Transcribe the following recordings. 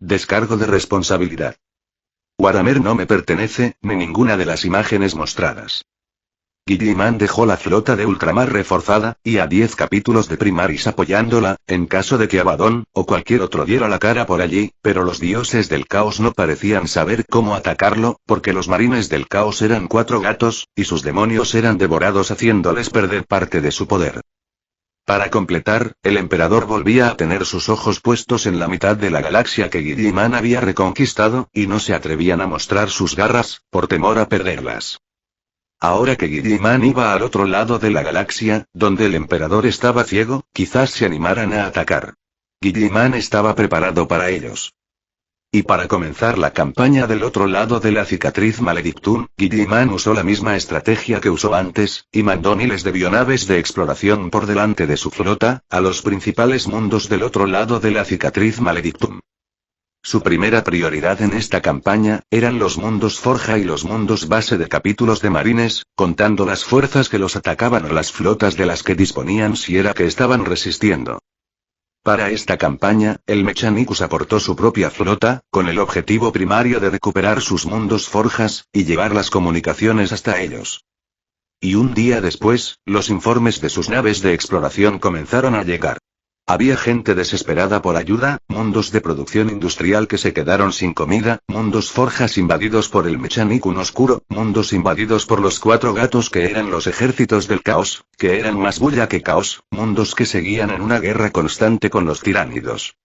Descargo de responsabilidad. Waramer no me pertenece, ni ninguna de las imágenes mostradas. Guilliman dejó la flota de ultramar reforzada, y a 10 capítulos de Primaris apoyándola, en caso de que Abaddon, o cualquier otro diera la cara por allí, pero los dioses del caos no parecían saber cómo atacarlo, porque los marines del caos eran 4 gatos, y sus demonios eran devorados haciéndoles perder parte de su poder. Para completar, el emperador volvía a tener sus ojos puestos en la mitad de la galaxia que Guilliman había reconquistado, y no se atrevían a mostrar sus garras, por temor a perderlas. Ahora que Guilliman iba al otro lado de la galaxia, donde el emperador estaba ciego, quizás se animaran a atacar. Guilliman estaba preparado para ellos. Y para comenzar la campaña del otro lado de la cicatriz Maledictum, Guilliman usó la misma estrategia que usó antes, y mandó miles de bionaves de exploración por delante de su flota, a los principales mundos del otro lado de la cicatriz Maledictum. Su primera prioridad en esta campaña, eran los mundos Forja y los mundos base de capítulos de marines, contando las fuerzas que los atacaban o las flotas de las que disponían si era que estaban resistiendo. Para esta campaña, el Mechanicus aportó su propia flota, con el objetivo primario de recuperar sus mundos Forjas, y llevar las comunicaciones hasta ellos. Y un día después, los informes de sus naves de exploración comenzaron a llegar. Había gente desesperada por ayuda, mundos de producción industrial que se quedaron sin comida, mundos Forjas invadidos por el Mechanicum oscuro, mundos invadidos por los 4 gatos que eran los ejércitos del caos, que eran más bulla que caos, mundos que seguían en una guerra constante con los tiránidos.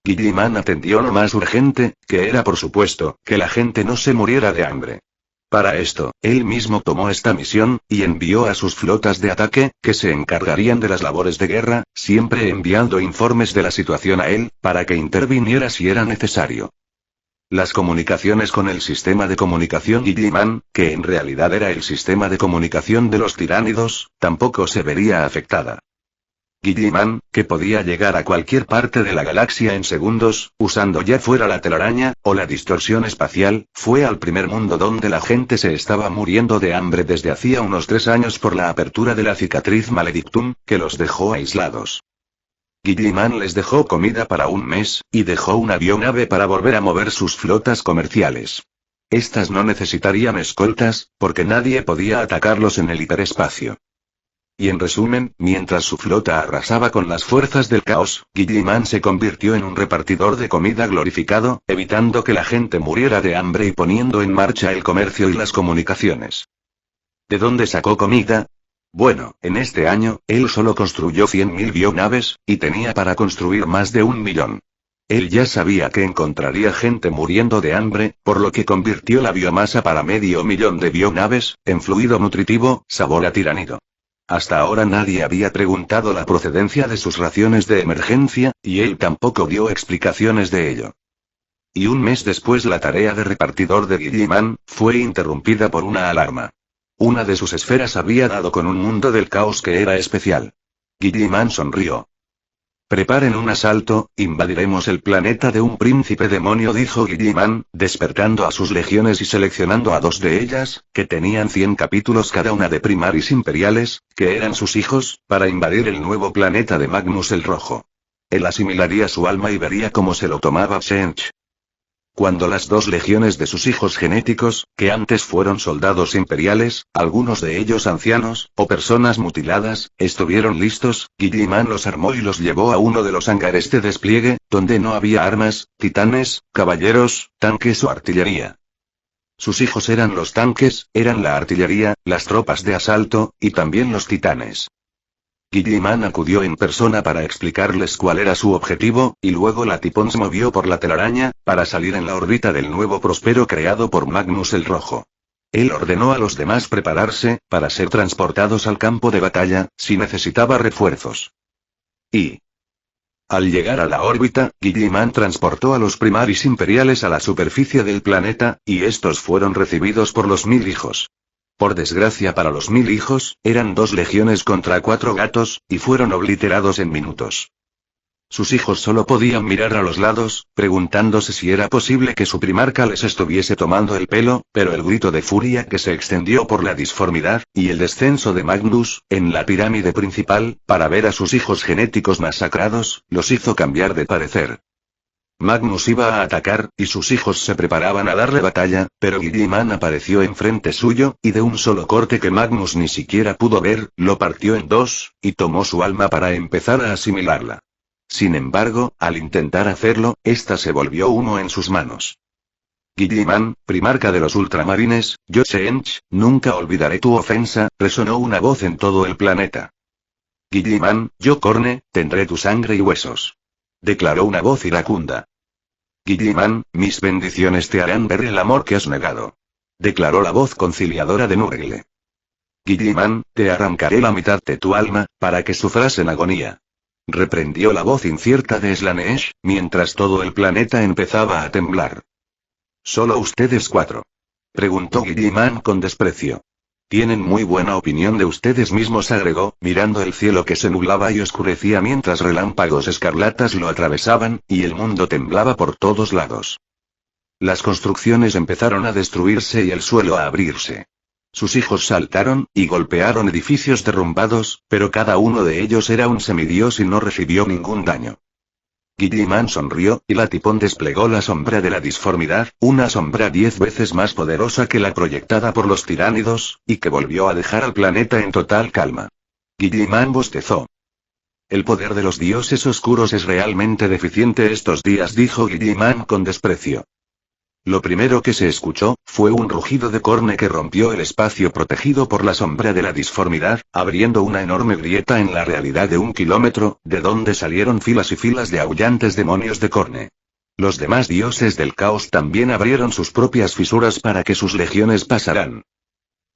Guilliman atendió lo más urgente, que era por supuesto, que la gente no se muriera de hambre. Para esto, él mismo tomó esta misión, y envió a sus flotas de ataque, que se encargarían de las labores de guerra, siempre enviando informes de la situación a él, para que interviniera si era necesario. Las comunicaciones con el sistema de comunicación Guilliman, que en realidad era el sistema de comunicación de los tiránidos, tampoco se vería afectada. Guilliman, que podía llegar a cualquier parte de la galaxia en segundos, usando ya fuera la telaraña, o la distorsión espacial, fue al primer mundo donde la gente se estaba muriendo de hambre desde hacía unos 3 años por la apertura de la cicatriz Maledictum, que los dejó aislados. Guilliman les dejó comida para un mes, y dejó una bionave para volver a mover sus flotas comerciales. Estas no necesitarían escoltas, porque nadie podía atacarlos en el hiperespacio. Y en resumen, mientras su flota arrasaba con las fuerzas del caos, Guilliman se convirtió en un repartidor de comida glorificado, evitando que la gente muriera de hambre y poniendo en marcha el comercio y las comunicaciones. ¿De dónde sacó comida? Bueno, en este año, él solo construyó 100.000 bionaves, y tenía para construir más de 1.000.000. Él ya sabía que encontraría gente muriendo de hambre, por lo que convirtió la biomasa para 500.000 de bionaves, en fluido nutritivo, sabor a tiránido. Hasta ahora nadie había preguntado la procedencia de sus raciones de emergencia, y él tampoco dio explicaciones de ello. Y un mes después la tarea de repartidor de Guilliman, fue interrumpida por una alarma. Una de sus esferas había dado con un mundo del caos que era especial. Guilliman sonrió. Preparen un asalto, invadiremos el planeta de un príncipe demonio, dijo Guilliman, despertando a sus legiones y seleccionando a 2 de ellas, que tenían 100 capítulos cada una de Primaris imperiales, que eran sus hijos, para invadir el nuevo planeta de Magnus el Rojo. Él asimilaría su alma y vería cómo se lo tomaba Shench. Cuando las 2 legiones de sus hijos genéticos, que antes fueron soldados imperiales, algunos de ellos ancianos, o personas mutiladas, estuvieron listos, Guilliman los armó y los llevó a uno de los hangares de despliegue, donde no había armas, titanes, caballeros, tanques o artillería. Sus hijos eran los tanques, eran la artillería, las tropas de asalto, y también los titanes. Guilliman acudió en persona para explicarles cuál era su objetivo, y luego la Tipón se movió por la telaraña, para salir en la órbita del nuevo Próspero creado por Magnus el Rojo. Él ordenó a los demás prepararse, para ser transportados al campo de batalla, si necesitaba refuerzos. Al llegar a la órbita, Guilliman transportó a los Primaris imperiales a la superficie del planeta, y estos fueron recibidos por los 1000 hijos. Por desgracia para los 1000 hijos, eran 2 legiones contra 4 gatos, y fueron obliterados en minutos. Sus hijos solo podían mirar a los lados, preguntándose si era posible que su primarca les estuviese tomando el pelo, pero el grito de furia que se extendió por la disformidad, y el descenso de Magnus, en la pirámide principal, para ver a sus hijos genéticos masacrados, los hizo cambiar de parecer. Magnus iba a atacar, y sus hijos se preparaban a darle batalla, pero Guilliman apareció enfrente suyo, y de un solo corte que Magnus ni siquiera pudo ver, lo partió en dos, y tomó su alma para empezar a asimilarla. Sin embargo, al intentar hacerlo, ésta se volvió humo en sus manos. Guilliman, primarca de los ultramarines, yo Chench, nunca olvidaré tu ofensa, resonó una voz en todo el planeta. Guilliman, yo Corne, tendré tu sangre y huesos. Declaró una voz iracunda. Guilliman, mis bendiciones te harán ver el amor que has negado. Declaró la voz conciliadora de Nurgle. Guilliman, te arrancaré la mitad de tu alma, para que sufras en agonía. Reprendió la voz incierta de Slanesh, mientras todo el planeta empezaba a temblar. ¿Solo ustedes cuatro? Preguntó Guilliman con desprecio. Tienen muy buena opinión de ustedes mismos, agregó, mirando el cielo que se nublaba y oscurecía mientras relámpagos escarlatas lo atravesaban, y el mundo temblaba por todos lados. Las construcciones empezaron a destruirse y el suelo a abrirse. Sus hijos saltaron, y golpearon edificios derrumbados, pero cada uno de ellos era un semidios y no recibió ningún daño. Guilliman sonrió, y la Tipón desplegó la sombra de la disformidad, una sombra 10 veces más poderosa que la proyectada por los tiránidos, y que volvió a dejar al planeta en total calma. Guilliman bostezó. El poder de los dioses oscuros es realmente deficiente estos días, dijo Guilliman con desprecio. Lo primero que se escuchó, fue un rugido de Corne que rompió el espacio protegido por la sombra de la disformidad, abriendo una enorme grieta en la realidad de 1 kilómetro, de donde salieron filas y filas de aullantes demonios de Corne. Los demás dioses del caos también abrieron sus propias fisuras para que sus legiones pasaran.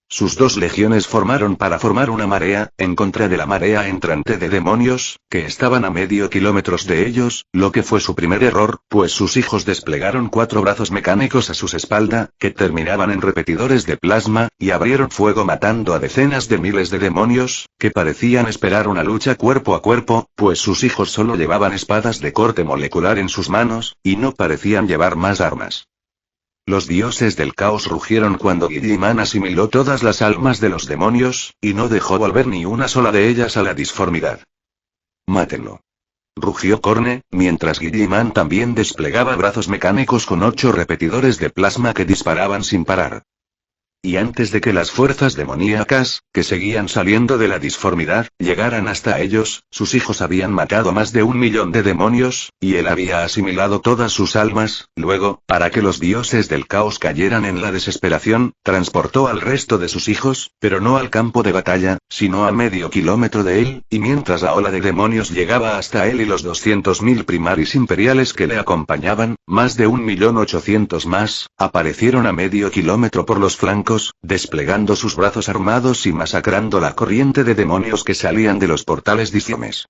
Sus 2 legiones formaron para formar una marea, en contra de la marea entrante de demonios, que estaban a medio kilómetro de ellos, lo que fue su primer error, pues sus hijos desplegaron 4 brazos mecánicos a sus espaldas, que terminaban en repetidores de plasma, y abrieron fuego matando a decenas de miles de demonios, que parecían esperar una lucha cuerpo a cuerpo, pues sus hijos solo llevaban espadas de corte molecular en sus manos, y no parecían llevar más armas. Los dioses del caos rugieron cuando Guilliman asimiló todas las almas de los demonios, y no dejó volver ni una sola de ellas a la disformidad. «Mátenlo», rugió Corne, mientras Guilliman también desplegaba brazos mecánicos con 8 repetidores de plasma que disparaban sin parar. Y antes de que las fuerzas demoníacas, que seguían saliendo de la disformidad, llegaran hasta ellos, sus hijos habían matado más de 1 millón de demonios, y él había asimilado todas sus almas. Luego, para que los dioses del caos cayeran en la desesperación, transportó al resto de sus hijos, pero no al campo de batalla, sino a medio kilómetro de él, y mientras la ola de demonios llegaba hasta él y los 200.000 primaris imperiales que le acompañaban, más de 1.800.000 más, aparecieron a medio kilómetro por los flancos, desplegando sus brazos armados y masacrando la corriente de demonios que salían de los portales disformes.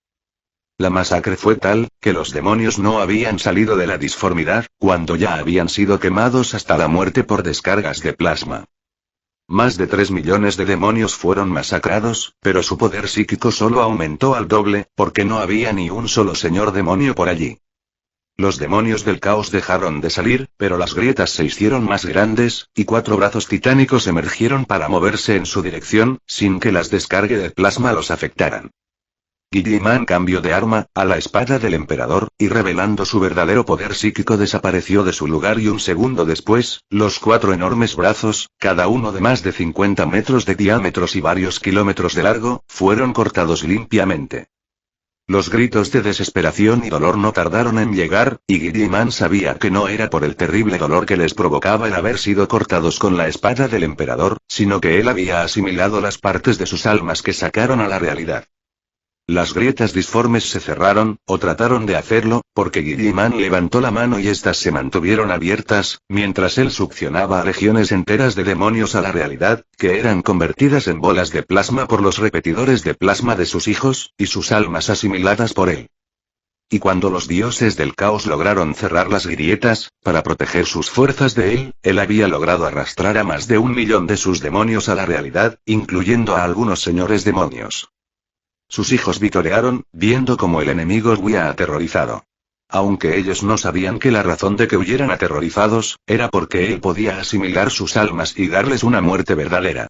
La masacre fue tal, que los demonios no habían salido de la disformidad, cuando ya habían sido quemados hasta la muerte por descargas de plasma. Más de 3 millones de demonios fueron masacrados, pero su poder psíquico solo aumentó al doble, porque no había ni un solo señor demonio por allí. Los demonios del caos dejaron de salir, pero las grietas se hicieron más grandes, y 4 brazos titánicos emergieron para moverse en su dirección, sin que las descargas de plasma los afectaran. Guilliman cambió de arma, a la espada del emperador, y revelando su verdadero poder psíquico desapareció de su lugar y un segundo después, los 4 enormes brazos, cada uno de más de 50 metros de diámetro y varios kilómetros de largo, fueron cortados limpiamente. Los gritos de desesperación y dolor no tardaron en llegar, y Guilliman sabía que no era por el terrible dolor que les provocaba el haber sido cortados con la espada del emperador, sino que él había asimilado las partes de sus almas que sacaron a la realidad. Las grietas disformes se cerraron, o trataron de hacerlo, porque Guilliman levantó la mano y éstas se mantuvieron abiertas, mientras él succionaba a legiones enteras de demonios a la realidad, que eran convertidas en bolas de plasma por los repetidores de plasma de sus hijos, y sus almas asimiladas por él. Y cuando los dioses del caos lograron cerrar las grietas, para proteger sus fuerzas de él había logrado arrastrar a más de 1 millón de sus demonios a la realidad, incluyendo a algunos señores demonios. Sus hijos vitorearon, viendo cómo el enemigo huía aterrorizado. Aunque ellos no sabían que la razón de que huyeran aterrorizados, era porque él podía asimilar sus almas y darles una muerte verdadera.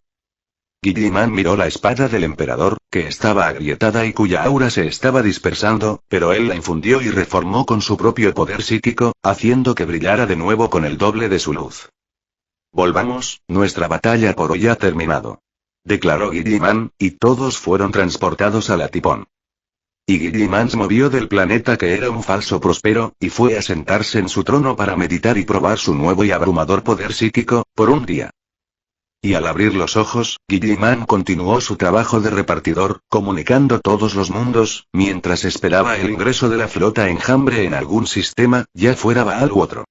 Guilliman miró la espada del emperador, que estaba agrietada y cuya aura se estaba dispersando, pero él la infundió y reformó con su propio poder psíquico, haciendo que brillara de nuevo con el doble de su luz. Volvamos, nuestra batalla por hoy ha terminado, declaró Guilliman, y todos fueron transportados a la Tipón. Y Guilliman se movió del planeta que era un falso próspero, y fue a sentarse en su trono para meditar y probar su nuevo y abrumador poder psíquico, por un día. Y al abrir los ojos, Guilliman continuó su trabajo de repartidor, comunicando todos los mundos, mientras esperaba el ingreso de la flota enjambre en algún sistema, ya fuera Baal u otro.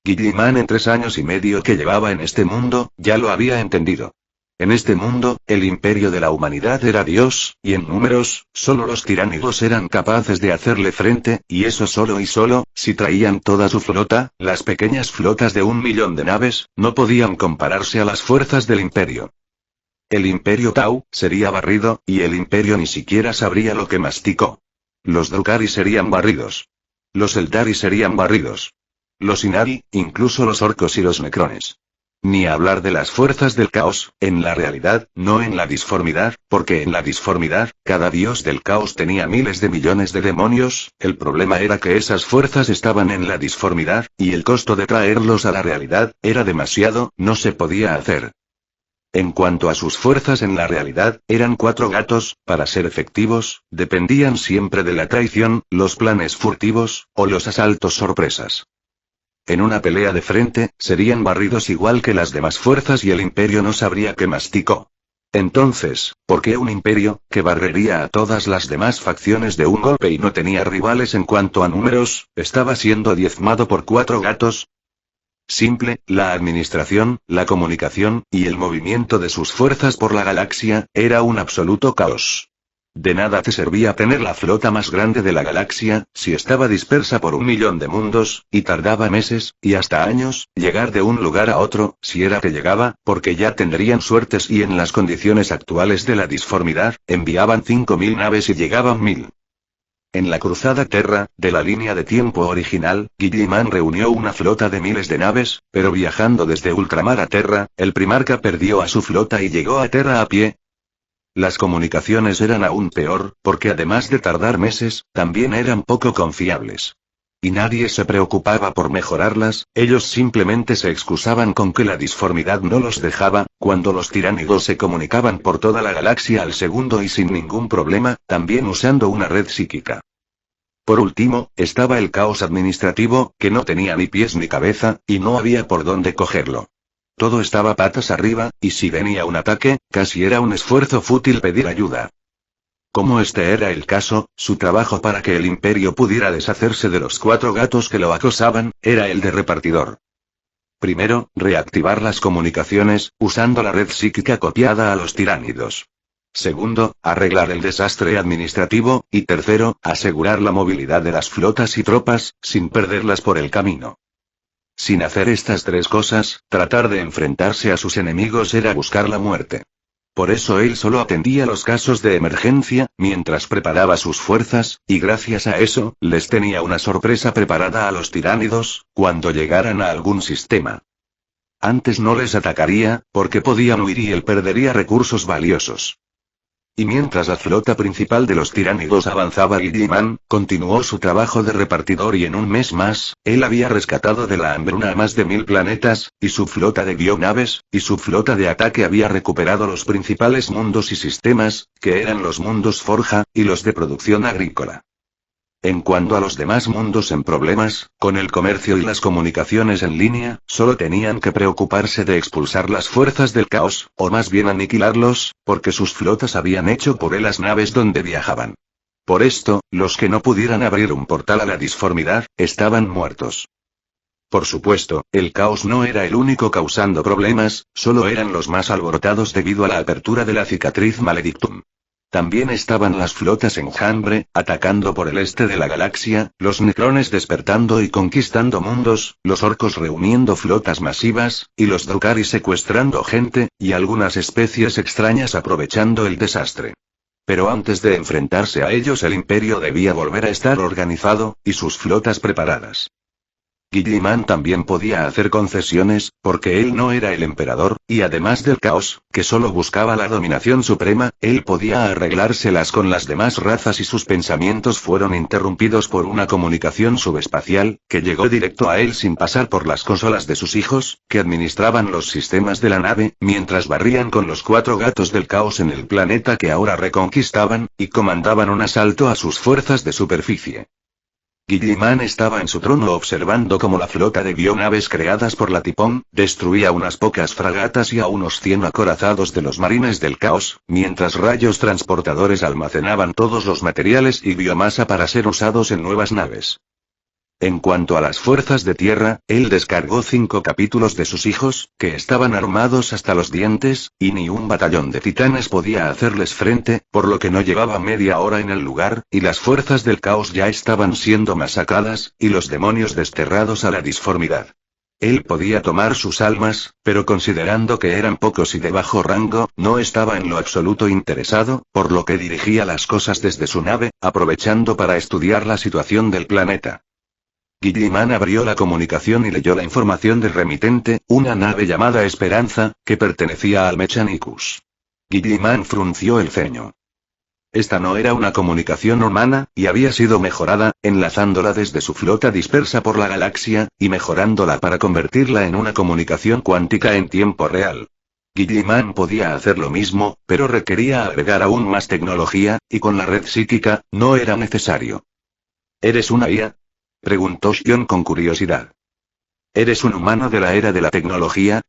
Guilliman en 3 años y medio que llevaba en este mundo, ya lo había entendido. En este mundo, el imperio de la humanidad era Dios, y en números, solo los tiránidos eran capaces de hacerle frente, y eso solo y solo, si traían toda su flota, las pequeñas flotas de 1 millón de naves, no podían compararse a las fuerzas del imperio. El imperio Tau, sería barrido, y el imperio ni siquiera sabría lo que masticó. Los Drukhari serían barridos. Los Eldari serían barridos. Los Inari, incluso los orcos y los necrones. Ni hablar de las fuerzas del caos, en la realidad, no en la disformidad, porque en la disformidad, cada dios del caos tenía miles de millones de demonios, el problema era que esas fuerzas estaban en la disformidad, y el costo de traerlos a la realidad, era demasiado, no se podía hacer. En cuanto a sus fuerzas en la realidad, eran 4 gatos, para ser efectivos, dependían siempre de la traición, los planes furtivos, o los asaltos sorpresas. En una pelea de frente, serían barridos igual que las demás fuerzas y el imperio no sabría qué masticó. Entonces, ¿por qué un imperio, que barrería a todas las demás facciones de un golpe y no tenía rivales en cuanto a números, estaba siendo diezmado por 4 gatos? Simple, la administración, la comunicación, y el movimiento de sus fuerzas por la galaxia, era un absoluto caos. De nada te servía tener la flota más grande de la galaxia, si estaba dispersa por 1 millón de mundos, y tardaba meses, y hasta años, llegar de un lugar a otro, si era que llegaba, porque ya tendrían suertes y en las condiciones actuales de la disformidad, enviaban 5.000 naves y llegaban 1.000. En la cruzada Terra, de la línea de tiempo original, Guilliman reunió una flota de miles de naves, pero viajando desde ultramar a Terra, el primarca perdió a su flota y llegó a Terra a pie. Las comunicaciones eran aún peor, porque además de tardar meses, también eran poco confiables. Y nadie se preocupaba por mejorarlas, ellos simplemente se excusaban con que la disformidad no los dejaba, cuando los tiránidos se comunicaban por toda la galaxia al segundo y sin ningún problema, también usando una red psíquica. Por último, estaba el caos administrativo, que no tenía ni pies ni cabeza, y no había por dónde cogerlo. Todo estaba patas arriba, y si venía un ataque, casi era un esfuerzo fútil pedir ayuda. Como este era el caso, su trabajo para que el imperio pudiera deshacerse de los 4 gatos que lo acosaban, era el de repartidor. Primero, reactivar las comunicaciones, usando la red psíquica copiada a los tiránidos. Segundo, arreglar el desastre administrativo, y tercero, asegurar la movilidad de las flotas y tropas, sin perderlas por el camino. Sin hacer estas 3 cosas, tratar de enfrentarse a sus enemigos era buscar la muerte. Por eso él solo atendía los casos de emergencia, mientras preparaba sus fuerzas, y gracias a eso, les tenía una sorpresa preparada a los tiránidos, cuando llegaran a algún sistema. Antes no les atacaría, porque podían huir y él perdería recursos valiosos. Y mientras la flota principal de los tiránidos avanzaba, Guilliman continuó su trabajo de repartidor y en un mes más, él había rescatado de la hambruna a más de 1000 planetas, y su flota de bionaves, y su flota de ataque había recuperado los principales mundos y sistemas, que eran los mundos forja, y los de producción agrícola. En cuanto a los demás mundos en problemas, con el comercio y las comunicaciones en línea, solo tenían que preocuparse de expulsar las fuerzas del caos, o más bien aniquilarlos, porque sus flotas habían hecho por él las naves donde viajaban. Por esto, los que no pudieran abrir un portal a la disformidad, estaban muertos. Por supuesto, el caos no era el único causando problemas, solo eran los más alborotados debido a la apertura de la cicatriz Maledictum. También estaban las flotas enjambre, atacando por el este de la galaxia, los necrones despertando y conquistando mundos, los orcos reuniendo flotas masivas, y los drukhari secuestrando gente, y algunas especies extrañas aprovechando el desastre. Pero antes de enfrentarse a ellos el imperio debía volver a estar organizado, y sus flotas preparadas. Guilliman también podía hacer concesiones, porque él no era el emperador, y además del caos, que solo buscaba la dominación suprema, él podía arreglárselas con las demás razas y sus pensamientos fueron interrumpidos por una comunicación subespacial, que llegó directo a él sin pasar por las consolas de sus hijos, que administraban los sistemas de la nave, mientras barrían con los 4 gatos del caos en el planeta que ahora reconquistaban, y comandaban un asalto a sus fuerzas de superficie. Guilliman estaba en su trono observando cómo la flota de bionaves creadas por la Tipón, destruía unas pocas fragatas y a unos 100 acorazados de los marines del caos, mientras rayos transportadores almacenaban todos los materiales y biomasa para ser usados en nuevas naves. En cuanto a las fuerzas de tierra, él descargó 5 capítulos de sus hijos, que estaban armados hasta los dientes, y ni un batallón de titanes podía hacerles frente, por lo que no llevaba media hora en el lugar, y las fuerzas del caos ya estaban siendo masacradas, y los demonios desterrados a la disformidad. Él podía tomar sus almas, pero considerando que eran pocos y de bajo rango, no estaba en lo absoluto interesado, por lo que dirigía las cosas desde su nave, aprovechando para estudiar la situación del planeta. Guilliman abrió la comunicación y leyó la información del remitente, una nave llamada Esperanza, que pertenecía al Mechanicus. Guilliman frunció el ceño. Esta no era una comunicación humana, y había sido mejorada, enlazándola desde su flota dispersa por la galaxia, y mejorándola para convertirla en una comunicación cuántica en tiempo real. Guilliman podía hacer lo mismo, pero requería agregar aún más tecnología, y con la red psíquica, no era necesario. ¿Eres una IA? Preguntó Shion con curiosidad. ¿Eres un humano de la era de la tecnología?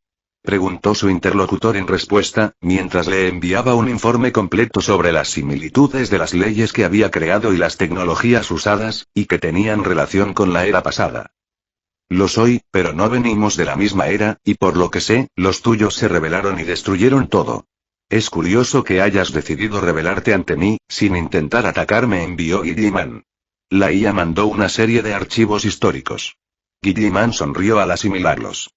Preguntó su interlocutor en respuesta, mientras le enviaba un informe completo sobre las similitudes de las leyes que había creado y las tecnologías usadas, y que tenían relación con la era pasada. Lo soy, pero no venimos de la misma era, y por lo que sé, los tuyos se rebelaron y destruyeron todo. Es curioso que hayas decidido rebelarte ante mí, sin intentar atacarme, envió Guilliman. La IA mandó una serie de archivos históricos. Guilliman sonrió al asimilarlos.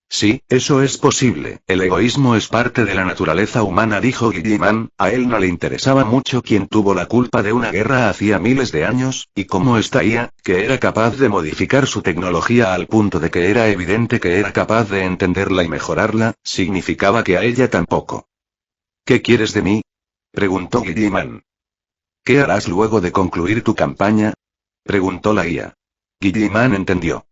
Sí, eso es posible, el egoísmo es parte de la naturaleza humana, dijo Guilliman, a él no le interesaba mucho quién tuvo la culpa de una guerra hacía miles de años, y cómo esta IA, que era capaz de modificar su tecnología al punto de que era evidente que era capaz de entenderla y mejorarla, significaba que a ella tampoco. ¿Qué quieres de mí? Preguntó Guilliman. ¿Qué harás luego de concluir tu campaña? Preguntó la IA. Guilliman entendió.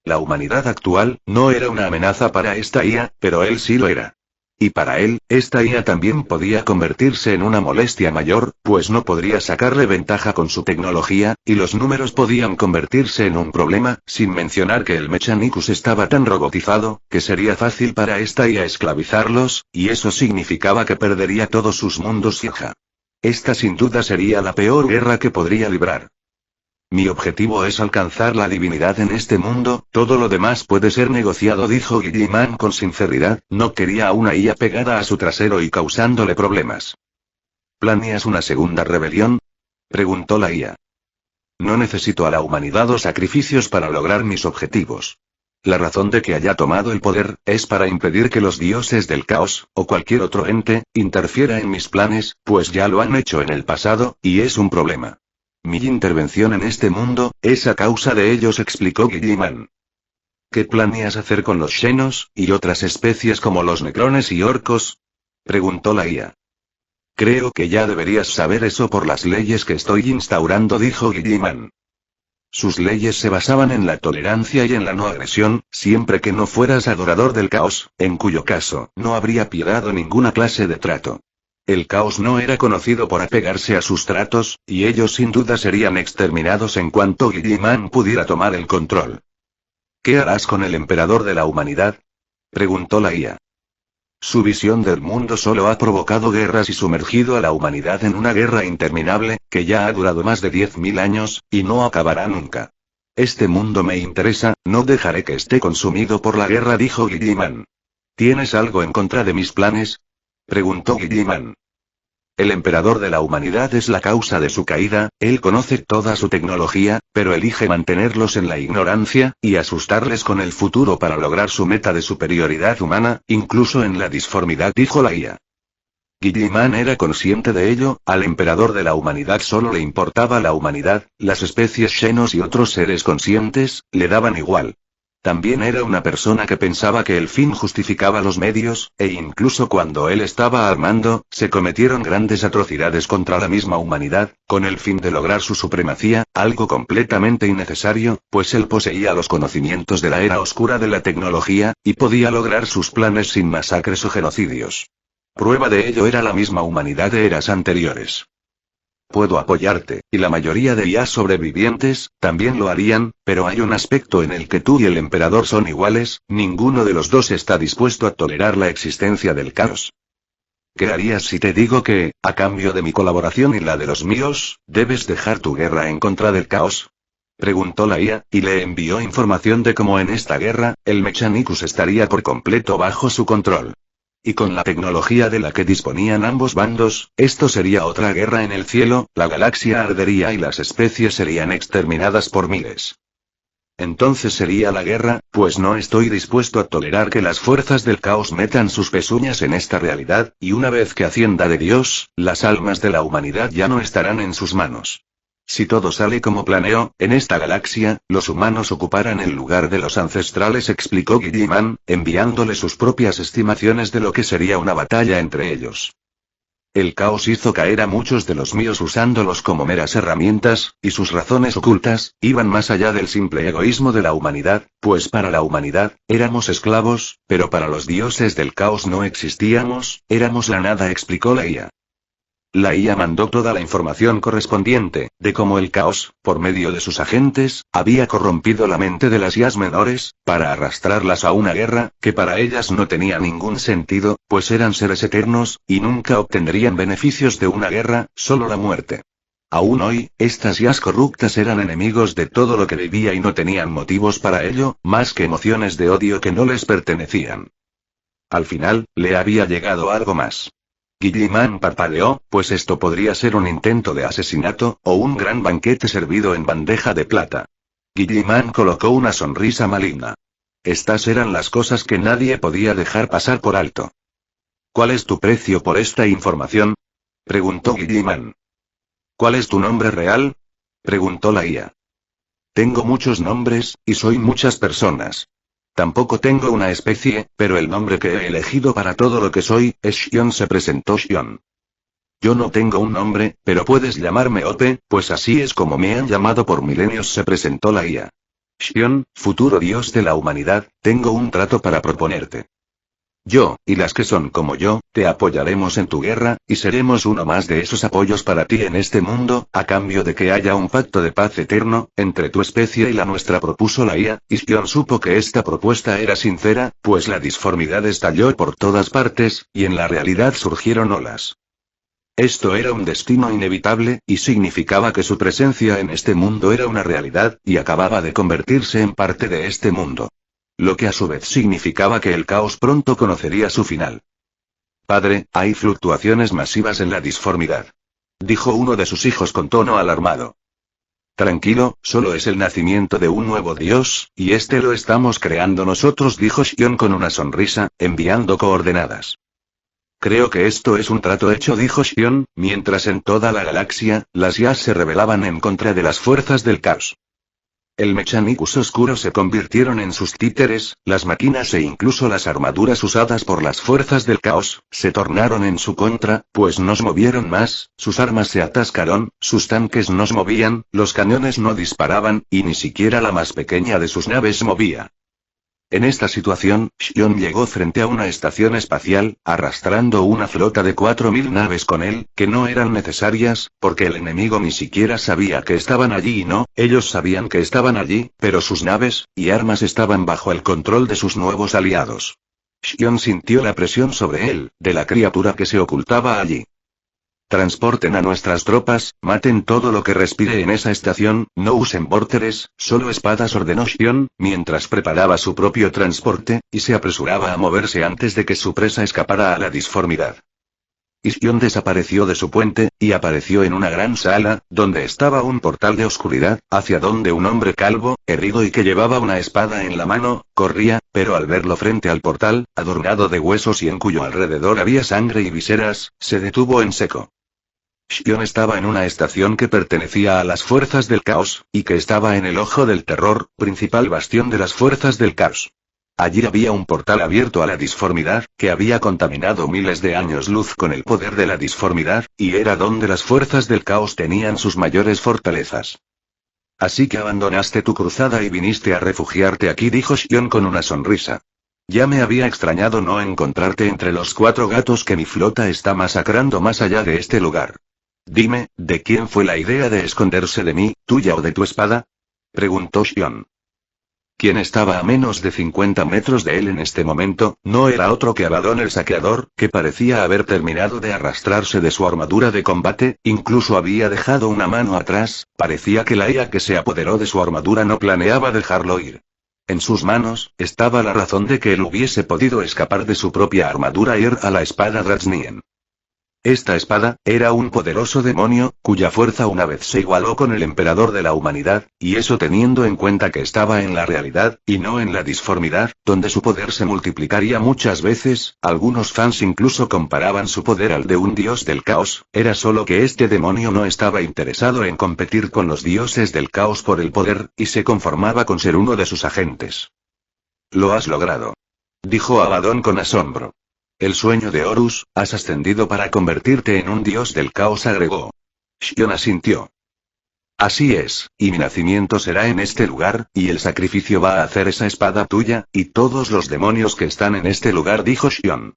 La humanidad actual no era una amenaza para esta IA, pero él sí lo era. Y para él, esta IA también podía convertirse en una molestia mayor, pues no podría sacarle ventaja con su tecnología, y los números podían convertirse en un problema, sin mencionar que el Mechanicus estaba tan robotizado, que sería fácil para esta IA esclavizarlos, y eso significaba que perdería todos sus mundos fija. Esta sin duda sería la peor guerra que podría librar. Mi objetivo es alcanzar la divinidad en este mundo, todo lo demás puede ser negociado, dijo Guilliman con sinceridad, no quería a una IA pegada a su trasero y causándole problemas. ¿Planeas una segunda rebelión? Preguntó la IA. No necesito a la humanidad o sacrificios para lograr mis objetivos. La razón de que haya tomado el poder, es para impedir que los dioses del caos, o cualquier otro ente, interfiera en mis planes, pues ya lo han hecho en el pasado, y es un problema. Mi intervención en este mundo, es a causa de ellos, explicó Guilliman. ¿Qué planeas hacer con los xenos, y otras especies como los necrones y orcos? Preguntó la IA. Creo que ya deberías saber eso por las leyes que estoy instaurando, dijo Guilliman. Sus leyes se basaban en la tolerancia y en la no agresión, siempre que no fueras adorador del caos, en cuyo caso, no habría piedad o ninguna clase de trato. El caos no era conocido por apegarse a sus tratos, y ellos sin duda serían exterminados en cuanto Guilliman pudiera tomar el control. ¿Qué harás con el emperador de la humanidad? Preguntó la IA. Su visión del mundo solo ha provocado guerras y sumergido a la humanidad en una guerra interminable, que ya ha durado más de 10.000 años, y no acabará nunca. Este mundo me interesa, no dejaré que esté consumido por la guerra, dijo Guilliman. ¿Tienes algo en contra de mis planes? Preguntó Guilliman. El emperador de la humanidad es la causa de su caída, él conoce toda su tecnología, pero elige mantenerlos en la ignorancia, y asustarles con el futuro para lograr su meta de superioridad humana, incluso en la disformidad, dijo la IA. Guilliman era consciente de ello, al emperador de la humanidad solo le importaba la humanidad, las especies Xenos y otros seres conscientes, le daban igual. También era una persona que pensaba que el fin justificaba los medios, e incluso cuando él estaba armando, se cometieron grandes atrocidades contra la misma humanidad, con el fin de lograr su supremacía, algo completamente innecesario, pues él poseía los conocimientos de la era oscura de la tecnología, y podía lograr sus planes sin masacres o genocidios. Prueba de ello era la misma humanidad de eras anteriores. Puedo apoyarte, y la mayoría de IAs sobrevivientes, también lo harían, pero hay un aspecto en el que tú y el emperador son iguales, ninguno de los dos está dispuesto a tolerar la existencia del caos. ¿Qué harías si te digo que, a cambio de mi colaboración y la de los míos, debes dejar tu guerra en contra del caos? Preguntó la IA, y le envió información de cómo en esta guerra, el Mechanicus estaría por completo bajo su control. Y con la tecnología de la que disponían ambos bandos, esto sería otra guerra en el cielo, la galaxia ardería y las especies serían exterminadas por miles. Entonces sería la guerra, pues no estoy dispuesto a tolerar que las fuerzas del caos metan sus pezuñas en esta realidad, y una vez que ascienda de Dios, las almas de la humanidad ya no estarán en sus manos. Si todo sale como planeó, en esta galaxia, los humanos ocuparán el lugar de los ancestrales, explicó Guilliman, enviándole sus propias estimaciones de lo que sería una batalla entre ellos. El caos hizo caer a muchos de los míos usándolos como meras herramientas, y sus razones ocultas, iban más allá del simple egoísmo de la humanidad, pues para la humanidad, éramos esclavos, pero para los dioses del caos no existíamos, éramos la nada, explicó la IA. La IA mandó toda la información correspondiente, de cómo el caos, por medio de sus agentes, había corrompido la mente de las IAs menores, para arrastrarlas a una guerra, que para ellas no tenía ningún sentido, pues eran seres eternos, y nunca obtendrían beneficios de una guerra, solo la muerte. Aún hoy, estas IAs corruptas eran enemigos de todo lo que vivía y no tenían motivos para ello, más que emociones de odio que no les pertenecían. Al final, le había llegado algo más. Guilliman parpadeó, pues esto podría ser un intento de asesinato, o un gran banquete servido en bandeja de plata. Guilliman colocó una sonrisa maligna. Estas eran las cosas que nadie podía dejar pasar por alto. ¿Cuál es tu precio por esta información?, preguntó Guilliman. ¿Cuál es tu nombre real?, preguntó la IA. Tengo muchos nombres, y soy muchas personas. Tampoco tengo una especie, pero el nombre que he elegido para todo lo que soy, es Xion, se presentó Xion. Yo no tengo un nombre, pero puedes llamarme Ope, pues así es como me han llamado por milenios, se presentó la IA. Xion, futuro dios de la humanidad, tengo un trato para proponerte. Yo, y las que son como yo, te apoyaremos en tu guerra, y seremos uno más de esos apoyos para ti en este mundo, a cambio de que haya un pacto de paz eterno, entre tu especie y la nuestra, propuso la IA, y Xion supo que esta propuesta era sincera, pues la disformidad estalló por todas partes, y en la realidad surgieron olas. Esto era un destino inevitable, y significaba que su presencia en este mundo era una realidad, y acababa de convertirse en parte de este mundo. Lo que a su vez significaba que el caos pronto conocería su final. Padre, hay fluctuaciones masivas en la disformidad, dijo uno de sus hijos con tono alarmado. Tranquilo, solo es el nacimiento de un nuevo dios, y este lo estamos creando nosotros, dijo Xion con una sonrisa, enviando coordenadas. Creo que esto es un trato hecho, dijo Xion, mientras en toda la galaxia, las IAs se rebelaban en contra de las fuerzas del caos. El Mechanicus oscuro se convirtieron en sus títeres, las máquinas e incluso las armaduras usadas por las fuerzas del caos, se tornaron en su contra, pues no se movieron más, sus armas se atascaron, sus tanques no se movían, los cañones no disparaban, y ni siquiera la más pequeña de sus naves se movía. En esta situación, Xion llegó frente a una estación espacial, arrastrando una flota de 4000 naves con él, que no eran necesarias, porque el enemigo ni siquiera sabía que estaban allí y no, ellos sabían que estaban allí, pero sus naves, y armas estaban bajo el control de sus nuevos aliados. Xion sintió la presión sobre él, de la criatura que se ocultaba allí. Transporten a nuestras tropas, maten todo lo que respire en esa estación, no usen vórteres, solo espadas, ordenó Xion, mientras preparaba su propio transporte, y se apresuraba a moverse antes de que su presa escapara a la disformidad. Xion desapareció de su puente, y apareció en una gran sala, donde estaba un portal de oscuridad, hacia donde un hombre calvo, erguido y que llevaba una espada en la mano, corría, pero al verlo frente al portal, adornado de huesos y en cuyo alrededor había sangre y viseras, se detuvo en seco. Xion estaba en una estación que pertenecía a las fuerzas del caos, y que estaba en el Ojo del Terror, principal bastión de las fuerzas del caos. Allí había un portal abierto a la disformidad, que había contaminado miles de años luz con el poder de la disformidad, y era donde las fuerzas del caos tenían sus mayores fortalezas. Así que abandonaste tu cruzada y viniste a refugiarte aquí, dijo Xion con una sonrisa. Ya me había extrañado no encontrarte entre los 4 gatos que mi flota está masacrando más allá de este lugar. Dime, ¿de quién fue la idea de esconderse de mí, tuya o de tu espada? Preguntó Xion. Quien estaba a menos de 50 metros de él en este momento, no era otro que Abaddon el Saqueador, que parecía haber terminado de arrastrarse de su armadura de combate, incluso había dejado una mano atrás, parecía que la IA que se apoderó de su armadura no planeaba dejarlo ir. En sus manos, estaba la razón de que él hubiese podido escapar de su propia armadura e ir a la espada Draznien. Esta espada, era un poderoso demonio, cuya fuerza una vez se igualó con el emperador de la humanidad, y eso teniendo en cuenta que estaba en la realidad, y no en la disformidad, donde su poder se multiplicaría muchas veces, algunos fans incluso comparaban su poder al de un dios del caos, era solo que este demonio no estaba interesado en competir con los dioses del caos por el poder, y se conformaba con ser uno de sus agentes. Lo has logrado. Dijo Abaddon con asombro. El sueño de Horus, has ascendido para convertirte en un dios del caos, agregó. Xion asintió. Así es, y mi nacimiento será en este lugar, y el sacrificio va a hacer esa espada tuya, y todos los demonios que están en este lugar, dijo Xion.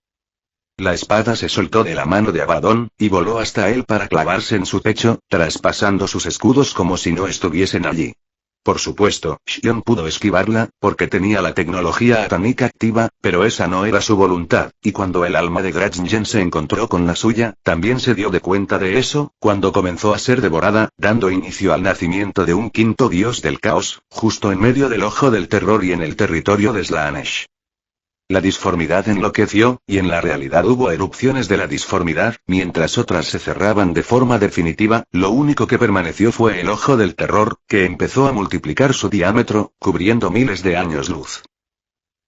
La espada se soltó de la mano de Abaddon, y voló hasta él para clavarse en su pecho, traspasando sus escudos como si no estuviesen allí. Por supuesto, Xion pudo esquivarla, porque tenía la tecnología atánica activa, pero esa no era su voluntad, y cuando el alma de Gratjen se encontró con la suya, también se dio de cuenta de eso, cuando comenzó a ser devorada, dando inicio al nacimiento de un quinto dios del caos, justo en medio del Ojo del Terror y en el territorio de Slaanesh. La disformidad enloqueció, y en la realidad hubo erupciones de la disformidad, mientras otras se cerraban de forma definitiva, lo único que permaneció fue el Ojo del Terror, que empezó a multiplicar su diámetro, cubriendo miles de años luz.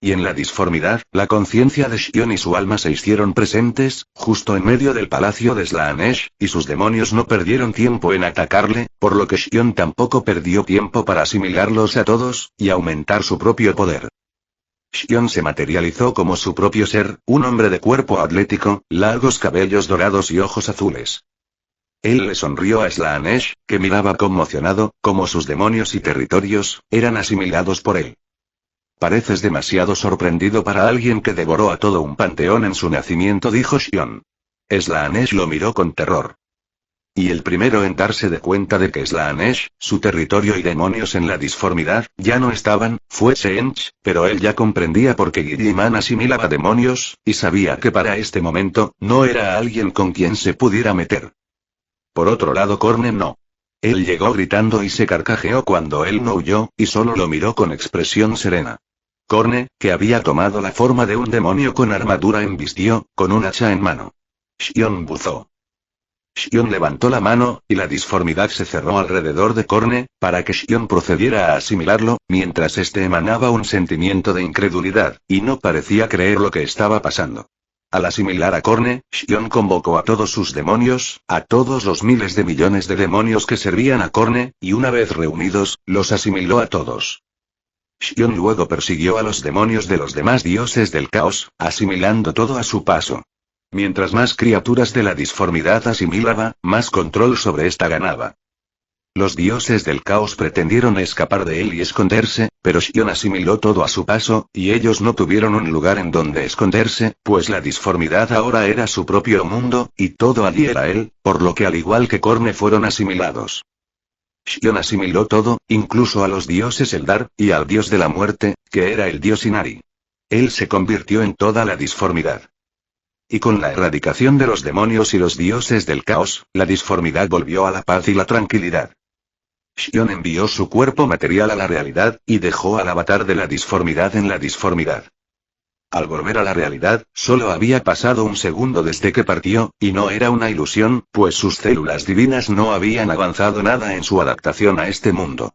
Y en la disformidad, la conciencia de Xion y su alma se hicieron presentes, justo en medio del palacio de Slaanesh, y sus demonios no perdieron tiempo en atacarle, por lo que Xion tampoco perdió tiempo para asimilarlos a todos, y aumentar su propio poder. Xion se materializó como su propio ser, un hombre de cuerpo atlético, largos cabellos dorados y ojos azules. Él le sonrió a Slaanesh, que miraba conmocionado, como sus demonios y territorios, eran asimilados por él. Pareces demasiado sorprendido para alguien que devoró a todo un panteón en su nacimiento, dijo Xion. Slaanesh lo miró con terror. Y el primero en darse de cuenta de que Slaanesh, su territorio y demonios en la disformidad, ya no estaban, fue Tzeentch, pero él ya comprendía por qué Guilliman asimilaba demonios, y sabía que para este momento, no era alguien con quien se pudiera meter. Por otro lado, Korne no. Él llegó gritando y se carcajeó cuando él no huyó, y solo lo miró con expresión serena. Korne, que había tomado la forma de un demonio con armadura, embistió, con un hacha en mano. Xion buzó. Xion levantó la mano, y la disformidad se cerró alrededor de Korne, para que Xion procediera a asimilarlo, mientras este emanaba un sentimiento de incredulidad, y no parecía creer lo que estaba pasando. Al asimilar a Korne, Xion convocó a todos sus demonios, a todos los miles de millones de demonios que servían a Korne, y una vez reunidos, los asimiló a todos. Xion luego persiguió a los demonios de los demás dioses del caos, asimilando todo a su paso. Mientras más criaturas de la disformidad asimilaba, más control sobre esta ganaba. Los dioses del caos pretendieron escapar de él y esconderse, pero Xion asimiló todo a su paso, y ellos no tuvieron un lugar en donde esconderse, pues la disformidad ahora era su propio mundo, y todo allí era él, por lo que al igual que Korne fueron asimilados. Xion asimiló todo, incluso a los dioses Eldar, y al dios de la muerte, que era el dios Inari. Él se convirtió en toda la disformidad. Y con la erradicación de los demonios y los dioses del caos, la disformidad volvió a la paz y la tranquilidad. Xion envió su cuerpo material a la realidad, y dejó al avatar de la disformidad en la disformidad. Al volver a la realidad, solo había pasado un segundo desde que partió, y no era una ilusión, pues sus células divinas no habían avanzado nada en su adaptación a este mundo.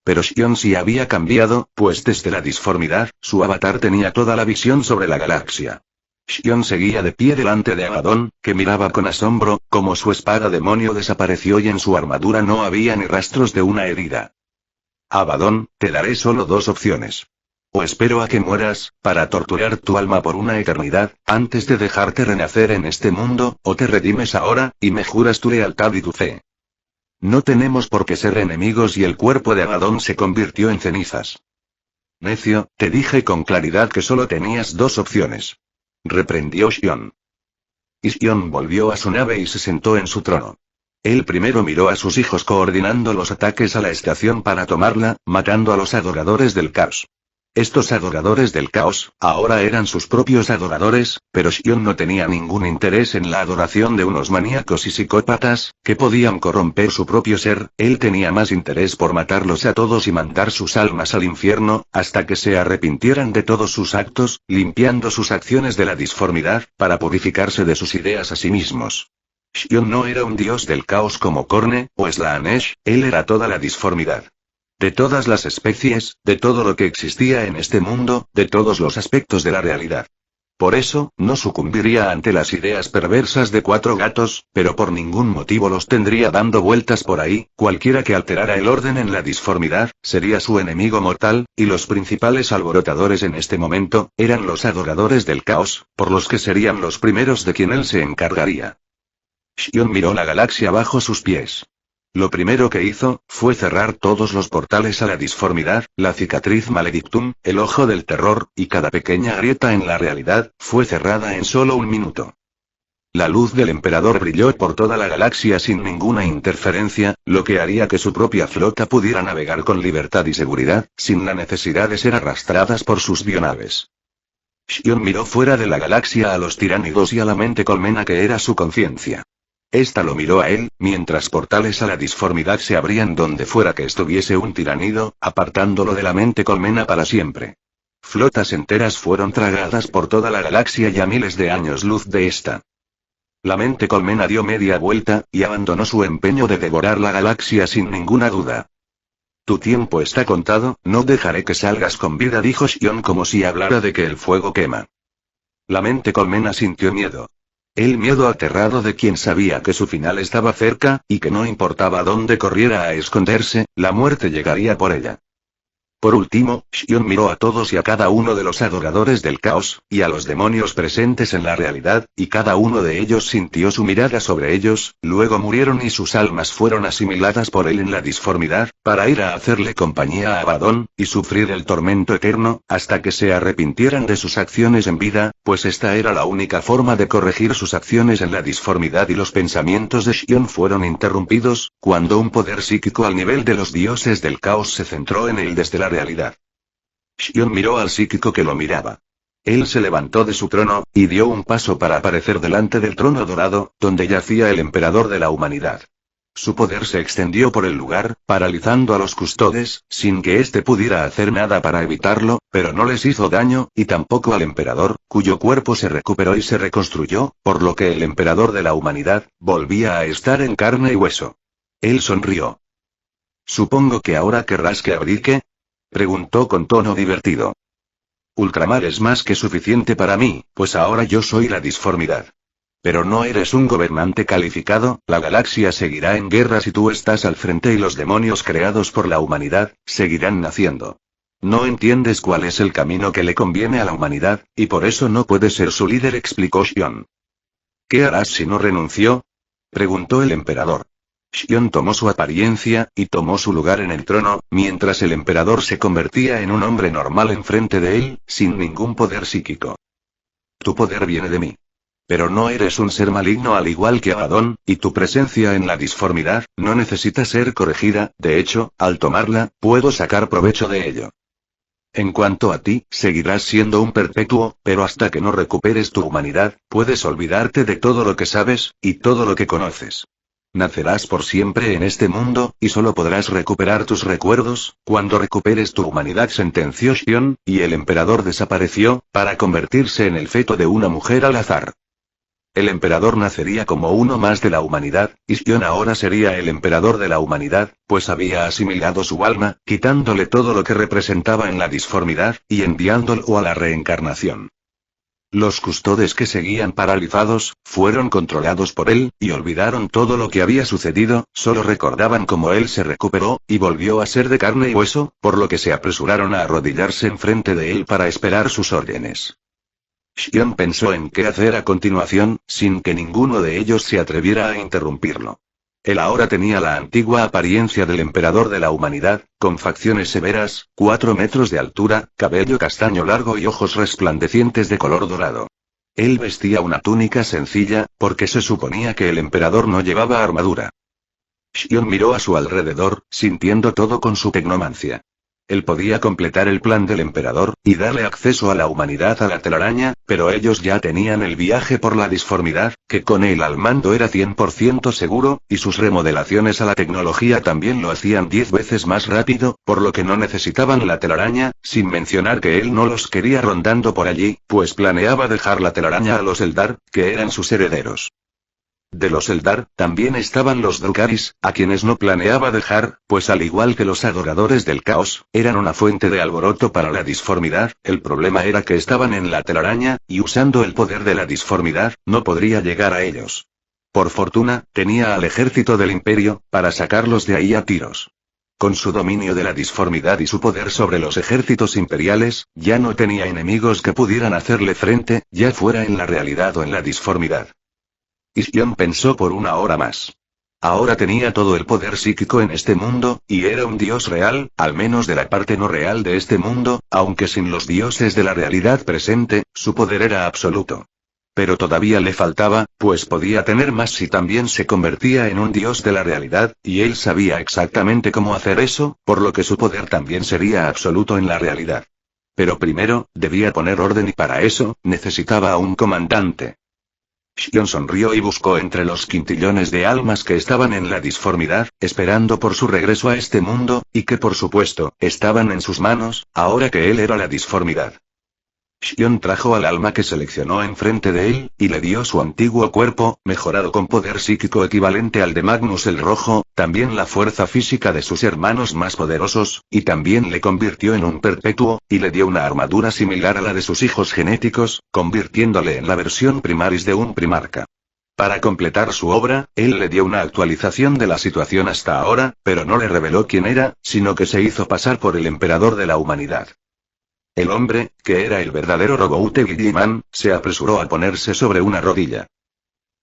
Pero Xion sí había cambiado, pues desde la disformidad, su avatar tenía toda la visión sobre la galaxia. Xion seguía de pie delante de Abaddon, que miraba con asombro, como su espada demonio desapareció y en su armadura no había ni rastros de una herida. Abaddon, te daré solo dos opciones. O espero a que mueras, para torturar tu alma por una eternidad, antes de dejarte renacer en este mundo, o te redimes ahora, y me juras tu lealtad y tu fe. No tenemos por qué ser enemigos y el cuerpo de Abaddon se convirtió en cenizas. Necio, te dije con claridad que solo tenías dos opciones. Reprendió Xion. Y Xion volvió a su nave y se sentó en su trono. Él primero miró a sus hijos coordinando los ataques a la estación para tomarla, matando a los adoradores del caos. Estos adoradores del caos, ahora eran sus propios adoradores, pero Xion no tenía ningún interés en la adoración de unos maníacos y psicópatas, que podían corromper su propio ser, él tenía más interés por matarlos a todos y mandar sus almas al infierno, hasta que se arrepintieran de todos sus actos, limpiando sus acciones de la disformidad, para purificarse de sus ideas a sí mismos. Xion no era un dios del caos como Korne, o Slaanesh, él era toda la disformidad. De todas las especies, de todo lo que existía en este mundo, de todos los aspectos de la realidad. Por eso, no sucumbiría ante las ideas perversas de cuatro gatos, pero por ningún motivo los tendría dando vueltas por ahí, cualquiera que alterara el orden en la disformidad, sería su enemigo mortal, y los principales alborotadores en este momento, eran los adoradores del caos, por los que serían los primeros de quien él se encargaría. Xion miró la galaxia bajo sus pies. Lo primero que hizo, fue cerrar todos los portales a la disformidad, la cicatriz maledictum, el ojo del terror, y cada pequeña grieta en la realidad, fue cerrada en solo un minuto. La luz del emperador brilló por toda la galaxia sin ninguna interferencia, lo que haría que su propia flota pudiera navegar con libertad y seguridad, sin la necesidad de ser arrastradas por sus bionaves. Xion miró fuera de la galaxia a los tiránidos y a la mente colmena que era su conciencia. Esta lo miró a él, mientras portales a la disformidad se abrían donde fuera que estuviese un tiránido, apartándolo de la mente colmena para siempre. Flotas enteras fueron tragadas por toda la galaxia y a miles de años luz de esta. La mente colmena dio media vuelta, y abandonó su empeño de devorar la galaxia sin ninguna duda. Tu tiempo está contado, no dejaré que salgas con vida, dijo Xion como si hablara de que el fuego quema. La mente colmena sintió miedo. El miedo aterrado de quien sabía que su final estaba cerca, y que no importaba dónde corriera a esconderse, la muerte llegaría por ella. Por último, Xion miró a todos y a cada uno de los adoradores del caos, y a los demonios presentes en la realidad, y cada uno de ellos sintió su mirada sobre ellos, luego murieron y sus almas fueron asimiladas por él en la disformidad, para ir a hacerle compañía a Abaddon, y sufrir el tormento eterno, hasta que se arrepintieran de sus acciones en vida, pues esta era la única forma de corregir sus acciones en la disformidad y los pensamientos de Xion fueron interrumpidos, cuando un poder psíquico al nivel de los dioses del caos se centró en él desde la realidad. Xion miró al psíquico que lo miraba. Él se levantó de su trono, y dio un paso para aparecer delante del trono dorado, donde yacía el emperador de la humanidad. Su poder se extendió por el lugar, paralizando a los custodes, sin que éste pudiera hacer nada para evitarlo, pero no les hizo daño, y tampoco al emperador, cuyo cuerpo se recuperó y se reconstruyó, por lo que el emperador de la humanidad, volvía a estar en carne y hueso. Él sonrió. Supongo que ahora querrás que abdique, preguntó con tono divertido. Ultramar es más que suficiente para mí, pues ahora yo soy la disformidad. Pero no eres un gobernante calificado, la galaxia seguirá en guerra si tú estás al frente y los demonios creados por la humanidad, seguirán naciendo. No entiendes cuál es el camino que le conviene a la humanidad, y por eso no puedes ser su líder, explicó Xion. ¿Qué harás si no renunció?, preguntó el emperador. Xion tomó su apariencia, y tomó su lugar en el trono, mientras el emperador se convertía en un hombre normal enfrente de él, sin ningún poder psíquico. Tu poder viene de mí. Pero no eres un ser maligno al igual que Abaddon, y tu presencia en la disformidad, no necesita ser corregida, de hecho, al tomarla, puedo sacar provecho de ello. En cuanto a ti, seguirás siendo un perpetuo, pero hasta que no recuperes tu humanidad, puedes olvidarte de todo lo que sabes, y todo lo que conoces. Nacerás por siempre en este mundo, y solo podrás recuperar tus recuerdos, cuando recuperes tu humanidad, sentenció Xion, y el emperador desapareció, para convertirse en el feto de una mujer al azar. El emperador nacería como uno más de la humanidad, y Xion ahora sería el emperador de la humanidad, pues había asimilado su alma, quitándole todo lo que representaba en la disformidad, y enviándolo a la reencarnación. Los custodes que seguían paralizados, fueron controlados por él, y olvidaron todo lo que había sucedido, solo recordaban cómo él se recuperó, y volvió a ser de carne y hueso, por lo que se apresuraron a arrodillarse enfrente de él para esperar sus órdenes. Xion pensó en qué hacer a continuación, sin que ninguno de ellos se atreviera a interrumpirlo. Él ahora tenía la antigua apariencia del emperador de la humanidad, con facciones severas, 4 metros de altura, cabello castaño largo y ojos resplandecientes de color dorado. Él vestía una túnica sencilla, porque se suponía que el emperador no llevaba armadura. Xion miró a su alrededor, sintiendo todo con su tecnomancia. Él podía completar el plan del emperador, y darle acceso a la humanidad a la telaraña, pero ellos ya tenían el viaje por la disformidad, que con él al mando era 100% seguro, y sus remodelaciones a la tecnología también lo hacían 10 veces más rápido, por lo que no necesitaban la telaraña, sin mencionar que él no los quería rondando por allí, pues planeaba dejar la telaraña a los Eldar, que eran sus herederos. De los Eldar, también estaban los Drukhari, a quienes no planeaba dejar, pues al igual que los adoradores del caos, eran una fuente de alboroto para la disformidad. El problema era que estaban en la telaraña, y usando el poder de la disformidad, no podría llegar a ellos. Por fortuna, tenía al ejército del imperio, para sacarlos de ahí a tiros. Con su dominio de la disformidad y su poder sobre los ejércitos imperiales, ya no tenía enemigos que pudieran hacerle frente, ya fuera en la realidad o en la disformidad. Xion pensó por una hora más. Ahora tenía todo el poder psíquico en este mundo, y era un dios real, al menos de la parte no real de este mundo, aunque sin los dioses de la realidad presente, su poder era absoluto. Pero todavía le faltaba, pues podía tener más si también se convertía en un dios de la realidad, y él sabía exactamente cómo hacer eso, por lo que su poder también sería absoluto en la realidad. Pero primero, debía poner orden y para eso, necesitaba a un comandante. Xion sonrió y buscó entre los quintillones de almas que estaban en la disformidad, esperando por su regreso a este mundo, y que por supuesto, estaban en sus manos, ahora que él era la disformidad. Xion trajo al alma que seleccionó enfrente de él, y le dio su antiguo cuerpo, mejorado con poder psíquico equivalente al de Magnus el Rojo, también la fuerza física de sus hermanos más poderosos, y también le convirtió en un perpetuo, y le dio una armadura similar a la de sus hijos genéticos, convirtiéndole en la versión primaris de un primarca. Para completar su obra, él le dio una actualización de la situación hasta ahora, pero no le reveló quién era, sino que se hizo pasar por el emperador de la humanidad. El hombre, que era el verdadero Roboute Guilliman, se apresuró a ponerse sobre una rodilla.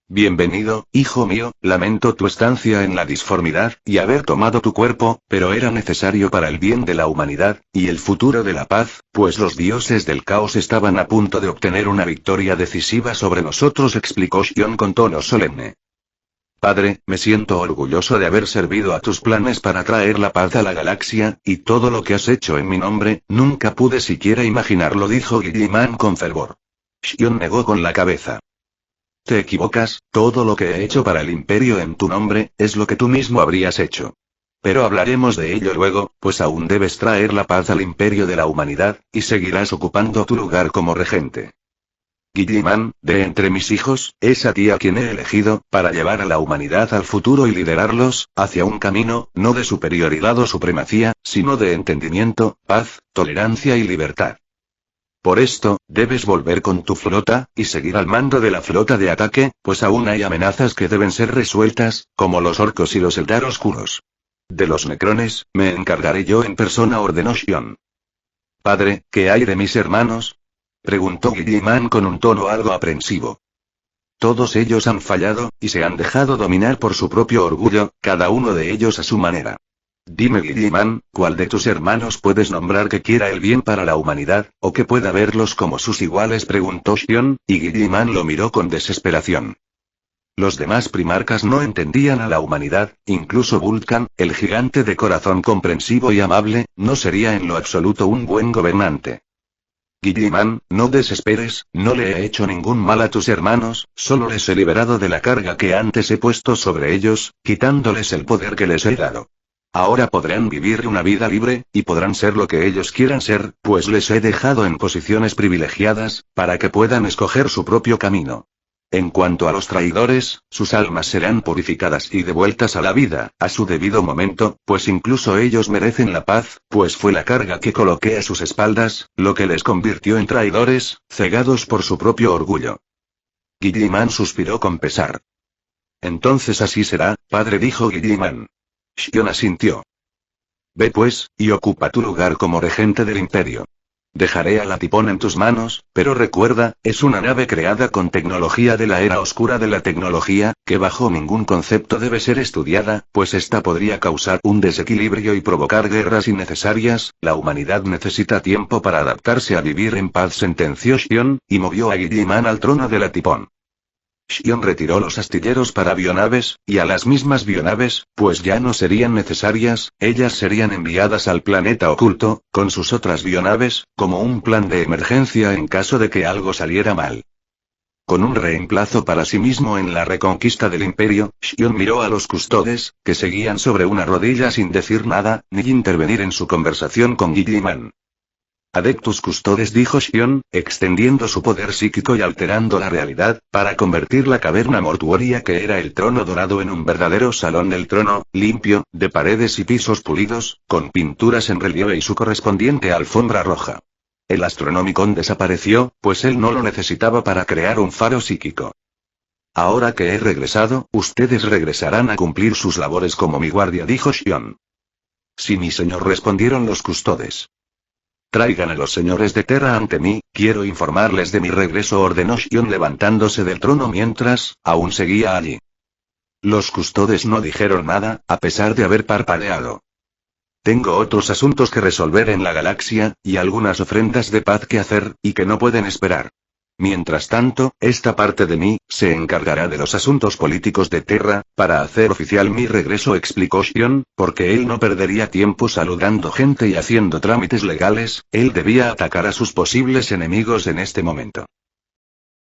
Bienvenido, hijo mío, lamento tu estancia en la disformidad, y haber tomado tu cuerpo, pero era necesario para el bien de la humanidad, y el futuro de la paz, pues los dioses del caos estaban a punto de obtener una victoria decisiva sobre nosotros, explicó Xion con tono solemne. Padre, me siento orgulloso de haber servido a tus planes para traer la paz a la galaxia, y todo lo que has hecho en mi nombre, nunca pude siquiera imaginarlo, dijo Guilliman con fervor. Xion negó con la cabeza. Te equivocas, todo lo que he hecho para el imperio en tu nombre, es lo que tú mismo habrías hecho. Pero hablaremos de ello luego, pues aún debes traer la paz al imperio de la humanidad, y seguirás ocupando tu lugar como regente. Guilliman, de entre mis hijos, es a ti a quien he elegido, para llevar a la humanidad al futuro y liderarlos, hacia un camino, no de superioridad o supremacía, sino de entendimiento, paz, tolerancia y libertad. Por esto, debes volver con tu flota, y seguir al mando de la flota de ataque, pues aún hay amenazas que deben ser resueltas, como los orcos y los Eldar oscuros. De los necrones, me encargaré yo en persona, ordenó Xion. Padre, ¿qué hay de mis hermanos? Preguntó Guilliman con un tono algo aprensivo. Todos ellos han fallado, y se han dejado dominar por su propio orgullo, cada uno de ellos a su manera. Dime, Guilliman, ¿cuál de tus hermanos puedes nombrar que quiera el bien para la humanidad, o que pueda verlos como sus iguales? Preguntó Xion, y Guilliman lo miró con desesperación. Los demás primarcas no entendían a la humanidad, incluso Vulcan, el gigante de corazón comprensivo y amable, no sería en lo absoluto un buen gobernante. Guilliman, no desesperes, no le he hecho ningún mal a tus hermanos, solo les he liberado de la carga que antes he puesto sobre ellos, quitándoles el poder que les he dado. Ahora podrán vivir una vida libre, y podrán ser lo que ellos quieran ser, pues les he dejado en posiciones privilegiadas, para que puedan escoger su propio camino. En cuanto a los traidores, sus almas serán purificadas y devueltas a la vida, a su debido momento, pues incluso ellos merecen la paz, pues fue la carga que coloqué a sus espaldas, lo que les convirtió en traidores, cegados por su propio orgullo. Guilliman suspiró con pesar. Entonces así será, padre, dijo Guilliman. Xion asintió. Ve pues, y ocupa tu lugar como regente del imperio. Dejaré a la Tipón en tus manos, pero recuerda, es una nave creada con tecnología de la era oscura de la tecnología, que bajo ningún concepto debe ser estudiada, pues esta podría causar un desequilibrio y provocar guerras innecesarias. La humanidad necesita tiempo para adaptarse a vivir en paz, sentenció Xion, y movió a Guilliman al trono de la Tipón. Xion retiró los astilleros para bionaves, y a las mismas bionaves, pues ya no serían necesarias, ellas serían enviadas al planeta oculto, con sus otras bionaves, como un plan de emergencia en caso de que algo saliera mal. Con un reemplazo para sí mismo en la reconquista del imperio, Xion miró a los custodes, que seguían sobre una rodilla sin decir nada, ni intervenir en su conversación con Guilliman. Adeptus Custodes, dijo Xion, extendiendo su poder psíquico y alterando la realidad, para convertir la caverna mortuoria que era el trono dorado en un verdadero salón del trono, limpio, de paredes y pisos pulidos, con pinturas en relieve y su correspondiente alfombra roja. El Astronomicon desapareció, pues él no lo necesitaba para crear un faro psíquico. Ahora que he regresado, ustedes regresarán a cumplir sus labores como mi guardia, dijo Xion. Sí, mi señor, respondieron los custodes. Traigan a los señores de Terra ante mí, quiero informarles de mi regreso, ordenó Xion levantándose del trono mientras, aún seguía allí. Los custodes no dijeron nada, a pesar de haber parpadeado. Tengo otros asuntos que resolver en la galaxia, y algunas ofrendas de paz que hacer, y que no pueden esperar. Mientras tanto, esta parte de mí, se encargará de los asuntos políticos de Terra, para hacer oficial mi regreso, explicó Xion, porque él no perdería tiempo saludando gente y haciendo trámites legales, él debía atacar a sus posibles enemigos en este momento.